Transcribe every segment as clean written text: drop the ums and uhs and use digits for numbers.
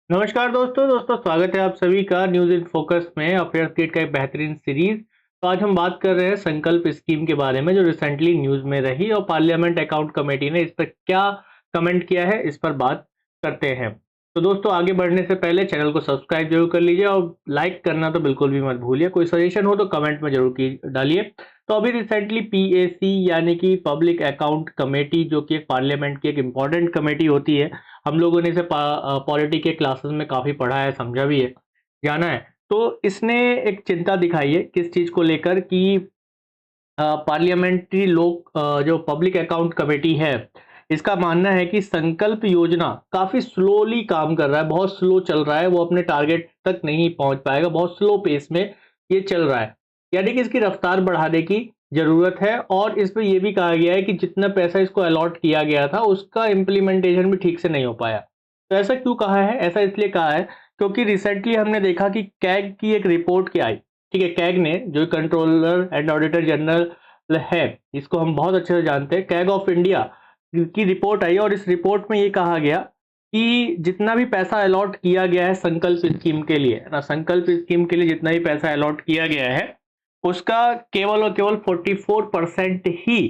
नमस्कार दोस्तों स्वागत है आप सभी का न्यूज़ इन फोकस में अफेयर्स गेट का एक बेहतरीन सीरीज। तो आज हम बात कर रहे हैं संकल्प स्कीम के बारे में जो रिसेंटली न्यूज़ में रही और पार्लियामेंट अकाउंट कमेटी ने इस पर क्या कमेंट किया है इस पर बात करते हैं। तो दोस्तों आगे बढ़ने से पहले चैनल को सब्सक्राइब जरूर कर लीजिए और लाइक करना तो बिल्कुल भी मत भूलिए। कोई सजेशन हो तो कमेंट में जरूर की डालिए। तो अभी रिसेंटली पीएसी यानी कि पब्लिक अकाउंट कमेटी जो कि एक पार्लियामेंट की एक इम्पॉर्टेंट कमेटी होती है, हम लोगों ने इसे पॉलिटी के क्लासेस में काफ़ी पढ़ा है, समझा भी है, जाना है। तो इसने एक चिंता दिखाई है किस चीज़ को लेकर कि पार्लियामेंट्री लोक जो पब्लिक अकाउंट कमेटी है, इसका मानना है कि संकल्प योजना काफ़ी स्लोली काम कर रहा है, बहुत स्लो चल रहा है, वो अपने टारगेट तक नहीं पहुँच पाएगा, बहुत स्लो पेस में ये चल रहा है। यानी कि इसकी रफ्तार बढ़ाने की ज़रूरत है और इसमें ये भी कहा गया है कि जितना पैसा इसको अलॉट किया गया था, उसका इम्प्लीमेंटेशन भी ठीक से नहीं हो पाया। तो ऐसा क्यों कहा है? ऐसा इसलिए कहा है क्योंकि रिसेंटली हमने देखा कि कैग की एक रिपोर्ट क्या आई, ठीक है? कैग ने जो कंट्रोलर एंड ऑडिटर जनरल है, इसको हम बहुत अच्छे से जानते हैं, कैग ऑफ इंडिया की रिपोर्ट आई और इस रिपोर्ट में ये कहा गया कि जितना भी पैसा अलॉट किया गया है संकल्प स्कीम के लिए ना, संकल्प स्कीम के लिए जितना भी पैसा अलॉट किया गया है उसका केवल और केवल 44% ही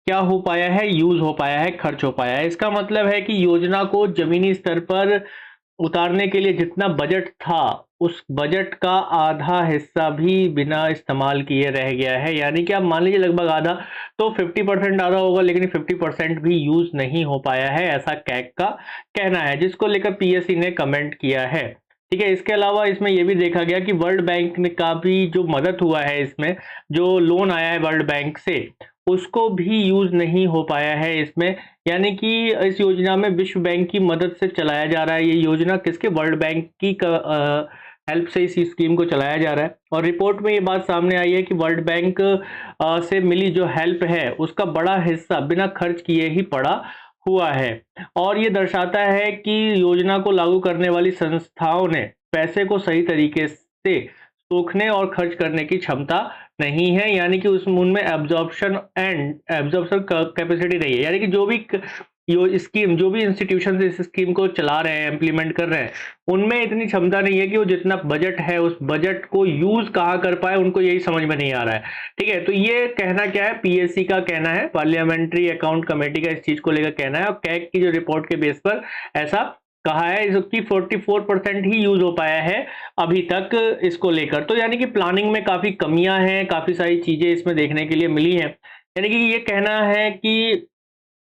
क्या हो पाया है, यूज हो पाया है, खर्च हो पाया है। इसका मतलब है कि योजना को जमीनी स्तर पर उतारने के लिए जितना बजट था, उस बजट का आधा हिस्सा भी बिना इस्तेमाल किए रह गया है। यानी कि आप मान लीजिए लगभग आधा, तो 50% आधा होगा, लेकिन 50% भी यूज नहीं हो पाया है, ऐसा कैग का कहना है, जिसको लेकर पीएससी ने कमेंट किया है। ठीक है, इसके अलावा इसमें यह भी देखा गया कि वर्ल्ड बैंक ने का भी जो मदद हुआ है, इसमें जो लोन आया है वर्ल्ड बैंक से, उसको भी यूज नहीं हो पाया है इसमें। यानी कि इस योजना में विश्व बैंक की मदद से चलाया जा रहा है। ये योजना किसके? वर्ल्ड बैंक की हेल्प से इस स्कीम को चलाया जा रहा है। और रिपोर्ट में ये बात सामने आई है कि वर्ल्ड बैंक से मिली जो हेल्प है उसका बड़ा हिस्सा बिना खर्च किए ही पड़ा हुआ है। और ये दर्शाता है कि योजना को लागू करने वाली संस्थाओं ने पैसे को सही तरीके से सोखने और खर्च करने की क्षमता नहीं है। यानी कि उस उनमें एब्जॉर्प्शन कैपेसिटी नहीं है। यानी कि जो भी स्कीम, जो भी इंस्टीट्यूशन इस स्कीम को चला रहे हैं, इम्प्लीमेंट कर रहे हैं, उनमें इतनी क्षमता नहीं है कि वो जितना बजट है उस बजट को यूज कहाँ कर पाए, उनको यही समझ में नहीं आ रहा है। ठीक है, तो ये कहना क्या है? पीएससी का कहना है, पार्लियामेंट्री अकाउंट कमेटी का इस चीज को लेकर कहना है और कैग की जो रिपोर्ट के बेस पर ऐसा कहा है। इसकी 44% ही यूज हो पाया है अभी तक इसको लेकर। तो यानी कि प्लानिंग में काफी कमियां हैं, काफी सारी चीजें इसमें देखने के लिए मिली हैं। यानी कि ये कहना है कि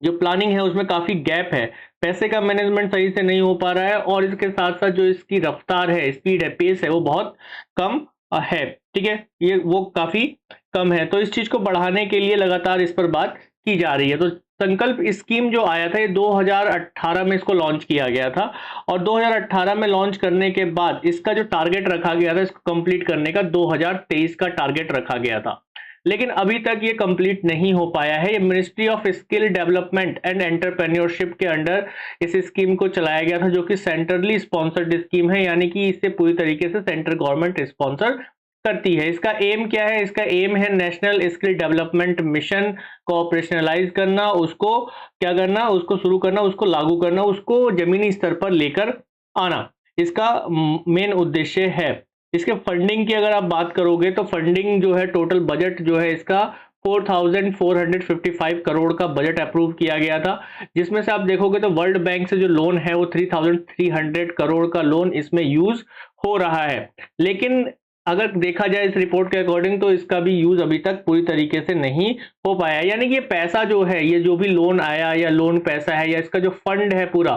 जो प्लानिंग है उसमें काफी गैप है, पैसे का मैनेजमेंट सही से नहीं हो पा रहा है और इसके साथ साथ जो इसकी रफ्तार है, स्पीड है, पेस है, वो बहुत कम है। ठीक है, ये वो काफी कम है। तो इस चीज को बढ़ाने के लिए लगातार इस पर बात की जा रही है। तो संकल्प स्कीम जो आया था, ये 2018 में इसको लॉन्च किया गया था और 2018 में लॉन्च करने के बाद इसका जो टारगेट रखा गया था, इसको कंप्लीट करने का 2023 का टारगेट रखा गया था, लेकिन अभी तक ये कंप्लीट नहीं हो पाया है। ये ministry of skill development and entrepreneurship के अंडर इस स्कीम को चलाया गया था, जो कि सेंट्रली स्पॉन्सर्ड स्कीम है। यानी कि इसे पूरी तरीके से सेंट्रल गवर्नमेंट स्पॉन्सर करती है। इसका एम क्या है? इसका एम है नेशनल स्किल डेवलपमेंट मिशन को ऑपरेशनलाइज करना, उसको क्या करना, उसको शुरू करना, उसको लागू करना, उसको जमीनी स्तर पर लेकर आना, इसका मेन उद्देश्य है। इसके फंडिंग की अगर आप बात करोगे तो फंडिंग जो है, टोटल बजट जो है इसका 4455 करोड़ का बजट अप्रूव किया गया था, जिसमें से आप देखोगे तो वर्ल्ड बैंक से जो लोन है वो 3300 करोड़ का लोन इसमें यूज हो रहा है। लेकिन अगर देखा जाए इस रिपोर्ट के अकॉर्डिंग तो इसका भी यूज अभी तक पूरी तरीके से नहीं हो पाया। यानी कि ये पैसा जो है, ये जो भी लोन आया या लोन पैसा है या इसका जो फंड है पूरा,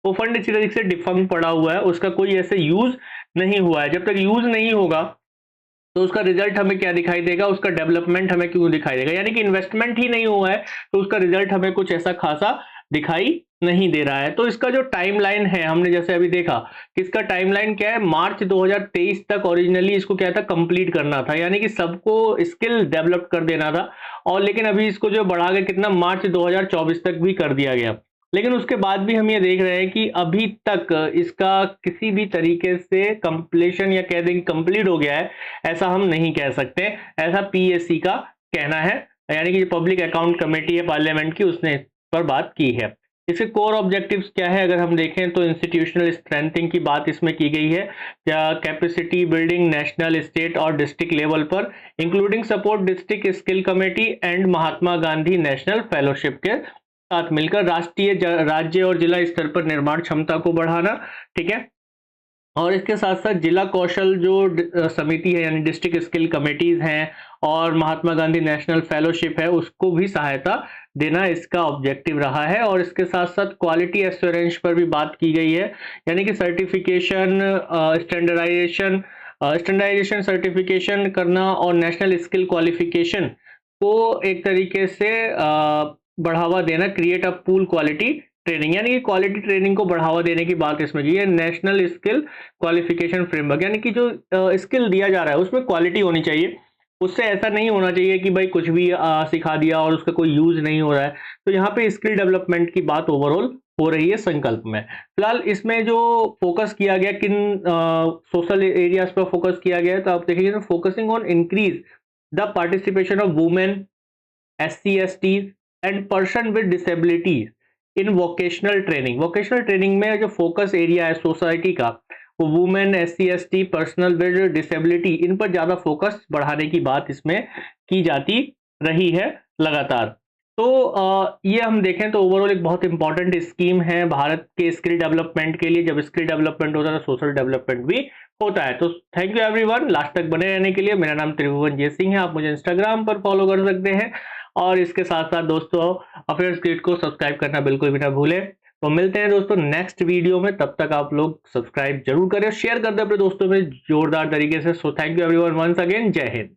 वो फंड इसी तरीके से डिफंक्ट पड़ा हुआ है, उसका कोई ऐसे यूज नहीं हुआ है। जब तक यूज नहीं होगा तो उसका रिजल्ट हमें क्या दिखाई देगा, उसका डेवलपमेंट हमें क्यों दिखाई देगा? यानी कि इन्वेस्टमेंट ही नहीं हुआ है तो उसका रिजल्ट हमें कुछ ऐसा खासा दिखाई नहीं दे रहा है। तो इसका जो टाइमलाइन है, हमने जैसे अभी देखा कि इसका टाइमलाइन क्या है, मार्च 2023 तक ओरिजिनली इसको क्या था, कंप्लीट करना था, यानी कि सबको स्किल डेवलप कर देना था। और लेकिन अभी इसको जो बढ़ा के कितना, मार्च 2024 तक भी कर दिया गया। लेकिन उसके बाद भी हम ये देख रहे हैं कि अभी तक इसका किसी भी तरीके से कंप्लीशन या कह दें कंप्लीट हो गया है, ऐसा हम नहीं कह सकते। ऐसा पीएससी का कहना है, यानी कि पब्लिक अकाउंट कमेटी है पार्लियामेंट की, उसने इस पर बात की है। इसके कोर ऑब्जेक्टिव्स क्या है अगर हम देखें तो इंस्टीट्यूशनल स्ट्रेंथिंग की बात इसमें की गई है, या कैपेसिटी बिल्डिंग नेशनल, स्टेट और डिस्ट्रिक्ट लेवल पर, including support district skill committee and Mahatma Gandhi national fellowship के साथ मिलकर राष्ट्रीय, राज्य और जिला स्तर पर निर्माण क्षमता को बढ़ाना। ठीक है, और इसके साथ साथ जिला कौशल जो समिति है यानी डिस्ट्रिक्ट स्किल कमेटीज हैं और महात्मा गांधी नेशनल फेलोशिप है उसको भी सहायता देना इसका ऑब्जेक्टिव रहा है। और इसके साथ साथ क्वालिटी एश्योरेंस पर भी बात की गई है, यानी कि सर्टिफिकेशन, स्टैंडर्डाइजेशन सर्टिफिकेशन करना और नेशनल स्किल क्वालिफिकेशन को एक तरीके से बढ़ावा देना, create a pool quality training, यानी कि क्वालिटी ट्रेनिंग को बढ़ावा देने की बात इसमें की है। नेशनल स्किल क्वालिफिकेशन फ्रेमवर्क, यानी कि जो स्किल दिया जा रहा है उसमें क्वालिटी होनी चाहिए, उससे ऐसा नहीं होना चाहिए कि भाई कुछ भी सिखा दिया और उसका कोई यूज नहीं हो रहा है। तो यहाँ पे स्किल डेवलपमेंट की बात ओवरऑल हो रही है संकल्प में। फिलहाल इसमें जो फोकस किया गया, किन सोशल एरियाज पर फोकस किया गया है, तो आप देखिए focusing on increase the participation of women, SC/ST and person with disabilities in vocational training. Vocational training में जो फोकस एरिया है सोसाइटी का, वो women, SC/ST, personal with disability, इन पर ज्यादा फोकस बढ़ाने की बात इसमें की जाती रही है लगातार। तो ये हम देखें तो ओवरऑल एक बहुत इंपॉर्टेंट स्कीम है भारत के स्किल डेवलपमेंट के लिए। जब स्किल डेवलपमेंट होता है तो सोशल डेवलपमेंट भी होता है। तो थैंक यू एवरीवन लास्ट तक बने रहने के लिए। मेरा नाम त्रिभुवन जय सिंह है, आप मुझे इंस्टाग्राम पर फॉलो कर सकते हैं, और इसके साथ साथ दोस्तों अफेयर्स ग्रिड को सब्सक्राइब करना बिल्कुल भी ना भूलें। तो मिलते हैं दोस्तों नेक्स्ट वीडियो में, तब तक आप लोग सब्सक्राइब जरूर करें, शेयर कर दें अपने दोस्तों में जोरदार तरीके से। So thank you everyone once again, Jai Hind.